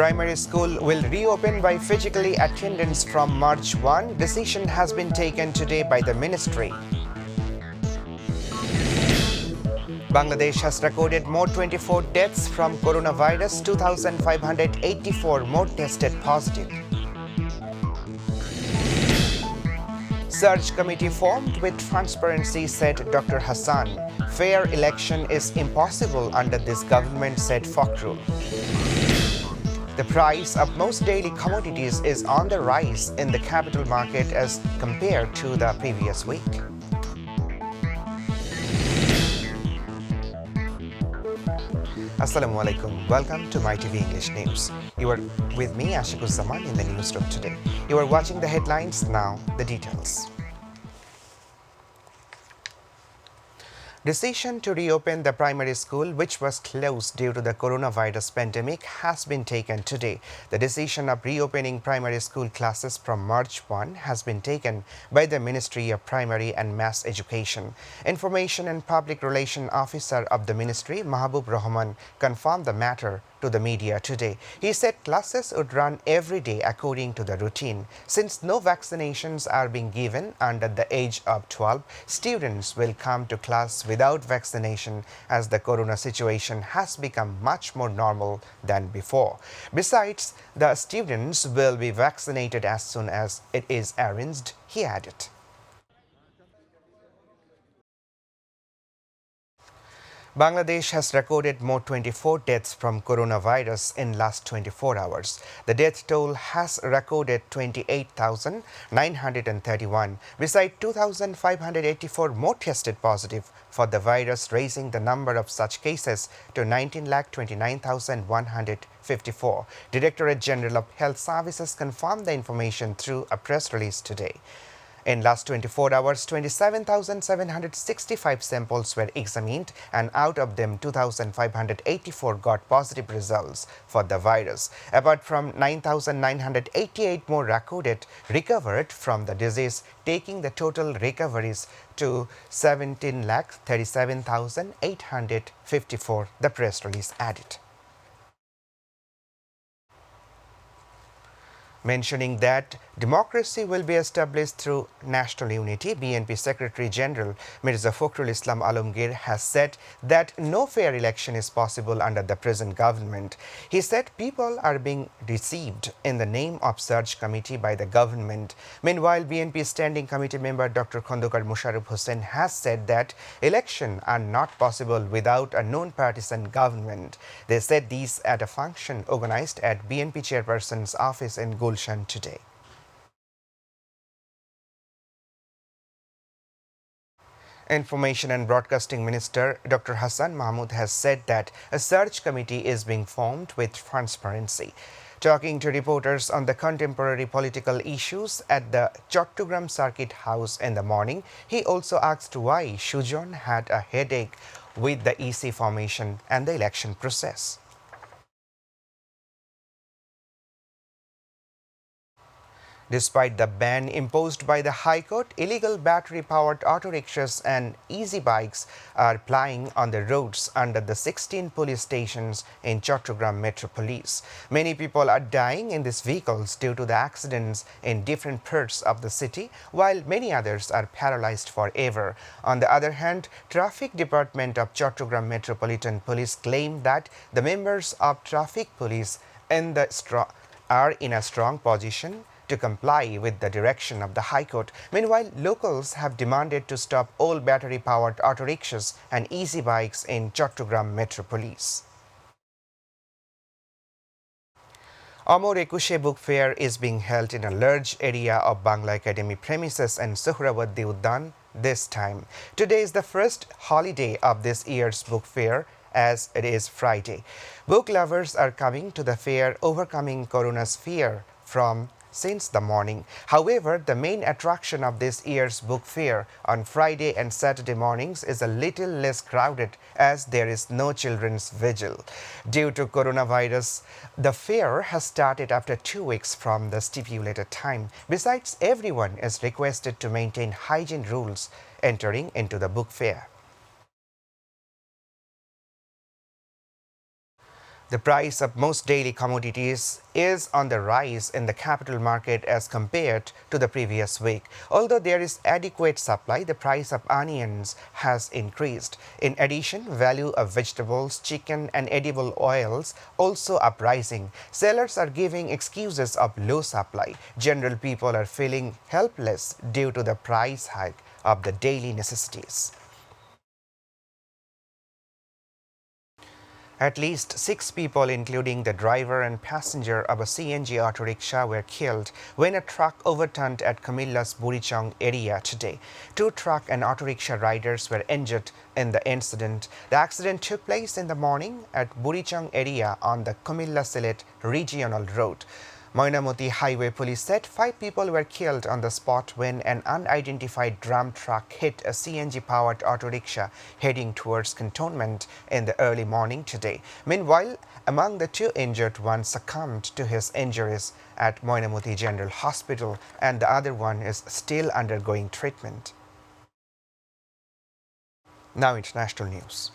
Primary school will reopen by physically attendance from March 1. Decision has been taken today by the ministry. Bangladesh has recorded more 24 deaths from coronavirus, 2,584 more tested positive. Search committee formed with transparency, said Dr. Hassan. Fair election is impossible under this government, said Fakrul. The price of most daily commodities is on the rise in the capital market as compared to the previous week. Assalamu alaikum. Welcome to Mytv English News. You are with me, Ashikuzaman, in the newsroom today. You are watching the headlines, now the details. Decision to reopen the primary school, which was closed due to the coronavirus pandemic, has been taken today. The decision of reopening primary school classes from March 1 has been taken by the Ministry of Primary and Mass Education. Information and Public Relations Officer of the Ministry, Mahbub Rahman, confirmed the matter to the media today. He said classes would run every day according to the routine. Since no vaccinations are being given under the age of 12, students will come to class without vaccination as the corona situation has become much more normal than before. Besides, the students will be vaccinated as soon as it is arranged, he added. Bangladesh has recorded more 24 deaths from coronavirus in last 24 hours. The death toll has recorded 28,931, beside 2,584 more tested positive for the virus, raising the number of such cases to 19,29,154. Directorate General of Health Services confirmed the information through a press release today. In last 24 hours, 27,765 samples were examined, and out of them 2,584 got positive results for the virus. Apart from 9,988 more recovered from the disease, taking the total recoveries to 17,37,854, the press release added. Mentioning that democracy will be established through national unity, BNP Secretary General Mirza Fakhrul Islam Alamgir has said that no fair election is possible under the present government. He said people are being deceived in the name of search committee by the government. Meanwhile, BNP Standing Committee member Dr. Khondokar Musharraf Hussain has said that elections are not possible without a non-partisan government. They said these at a function organized at BNP Chairperson's office in Gulshan today. Information and Broadcasting Minister Dr. Hassan Mahmud has said that a search committee is being formed with transparency. Talking to reporters on the contemporary political issues at the Chattogram Circuit House in the morning, he also asked why Sujon had a headache with the EC formation and the election process. Despite the ban imposed by the High Court, illegal battery-powered auto rickshaws and easy bikes are plying on the roads under the 16 police stations in Chattogram Metro Police. Many people are dying in these vehicles due to the accidents in different parts of the city, while many others are paralyzed forever. On the other hand, Traffic Department of Chattogram Metropolitan Police claim that the members of Traffic Police are in a strong position to comply with the direction of the High Court. Meanwhile, locals have demanded to stop all battery-powered auto rickshaws and easy bikes in Chattogram Metro Police. Amor Ekushe Book Fair is being held in a large area of Bangla Academy premises and Sohrawardi Uddan this time. Today is the first holiday of this year's book fair, as it is Friday. Book lovers are coming to the fair, overcoming corona's fear since the morning. However, the main attraction of this year's book fair on Friday and Saturday mornings is a little less crowded as there is no children's vigil. Due to coronavirus, the fair has started after 2 weeks from the stipulated time. Besides, everyone is requested to maintain hygiene rules entering into the book fair. The price of most daily commodities is on the rise in the capital market as compared to the previous week. Although there is adequate supply, the price of onions has increased. In addition, value of vegetables, chicken and edible oils also uprising. Sellers are giving excuses of low supply. General people are feeling helpless due to the price hike of the daily necessities. At least 6 people, including the driver and passenger of a CNG auto rickshaw, were killed when a truck overturned at Kumilla's Burichong area today. 2 truck and auto rickshaw riders were injured in the incident. The accident took place in the morning at Burichong area on the Kumilla-Sylhet regional road. Moinamoti Highway Police said 5 people were killed on the spot when an unidentified drum truck hit a CNG-powered auto rickshaw heading towards cantonment in the early morning today. Meanwhile, among the 2 injured, one succumbed to his injuries at Moinamoti General Hospital and the other one is still undergoing treatment. Now international news.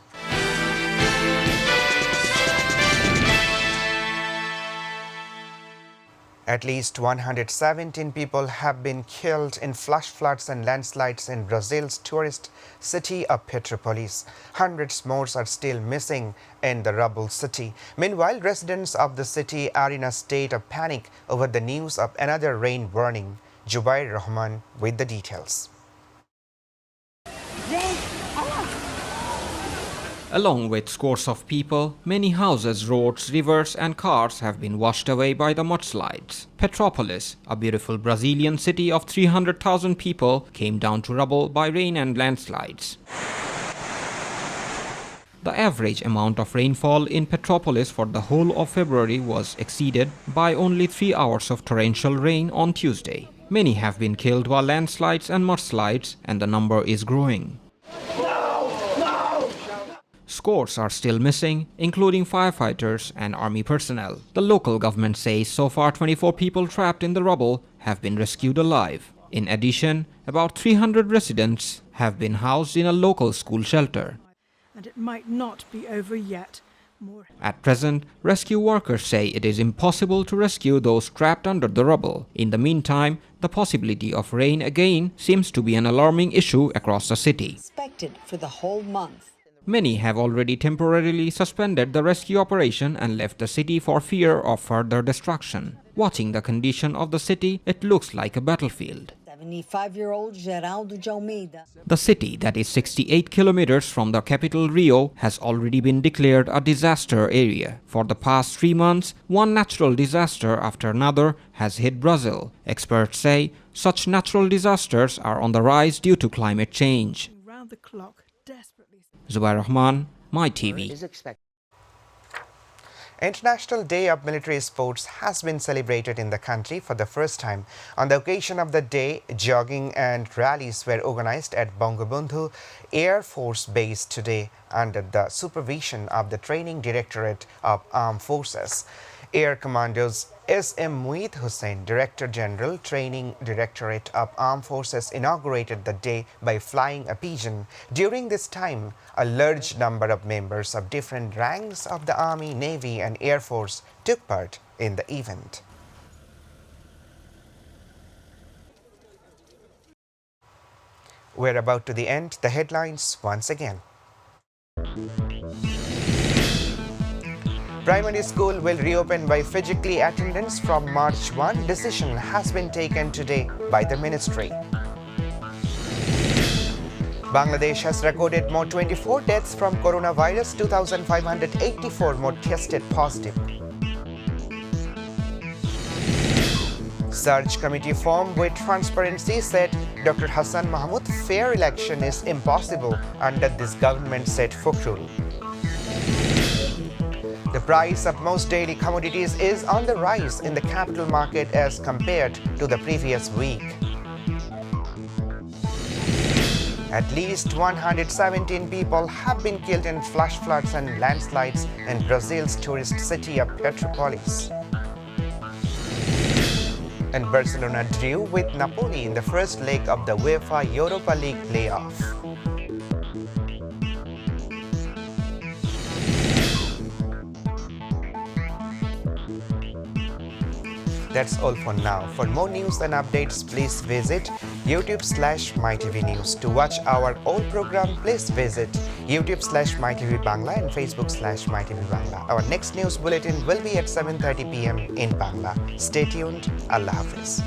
At least 117 people have been killed in flash floods and landslides in Brazil's tourist city of Petrópolis. Hundreds more are still missing in the rubble city. Meanwhile, residents of the city are in a state of panic over the news of another rain warning. Jubair Rahman with the details. Along with scores of people, many houses, roads, rivers and cars have been washed away by the mudslides. Petrópolis, a beautiful Brazilian city of 300,000 people, came down to rubble by rain and landslides. The average amount of rainfall in Petrópolis for the whole of February was exceeded by only 3 hours of torrential rain on Tuesday. Many have been killed by landslides and mudslides, and the number is growing. Scores are still missing, including firefighters and army personnel. The local government says so far 24 people trapped in the rubble have been rescued alive. In addition, about 300 residents have been housed in a local school shelter. And it might not be over yet. At present, rescue workers say it is impossible to rescue those trapped under the rubble. In the meantime, the possibility of rain again seems to be an alarming issue across the city. Expected for the whole month. Many have already temporarily suspended the rescue operation and left the city for fear of further destruction. Watching the condition of the city, it looks like a battlefield. 75-year-old Geraldo de Almeida. The city, that is 68 kilometers from the capital Rio, has already been declared a disaster area. For the past 3 months, one natural disaster after another has hit Brazil. Experts say such natural disasters are on the rise due to climate change. Round the clock, desperately. Zubair Rahman, MyTV. International Day of Military Sports has been celebrated in the country for the first time. On the occasion of the day, jogging and rallies were organized at Bangabandhu Air Force Base today under the supervision of the Training Directorate of Armed Forces. Air Commandos S.M. Muid Hussain, Director General, Training Directorate of Armed Forces, inaugurated the day by flying a pigeon. During this time, a large number of members of different ranks of the Army, Navy and Air Force took part in the event. We're about to the end. The headlines once again. Primary school will reopen by physically attendance from March 1. Decision has been taken today by the ministry. Bangladesh has recorded more 24 deaths from coronavirus, 2,584 more tested positive. Search committee formed with transparency, said Dr. Hassan Mahmood. Fair election is impossible under this government, said Fukrul. The price of most daily commodities is on the rise in the capital market as compared to the previous week. At least 117 people have been killed in flash floods and landslides in Brazil's tourist city of Petrópolis. And Barcelona drew with Napoli in the first leg of the UEFA Europa League playoff. That's all for now. For more news and updates, please visit YouTube/MyTV News. To watch our old program, please visit YouTube/MyTV Bangla and Facebook/MyTV Bangla. Our next news bulletin will be at 7:30 p.m. in Bangla. Stay tuned. Allah Hafiz.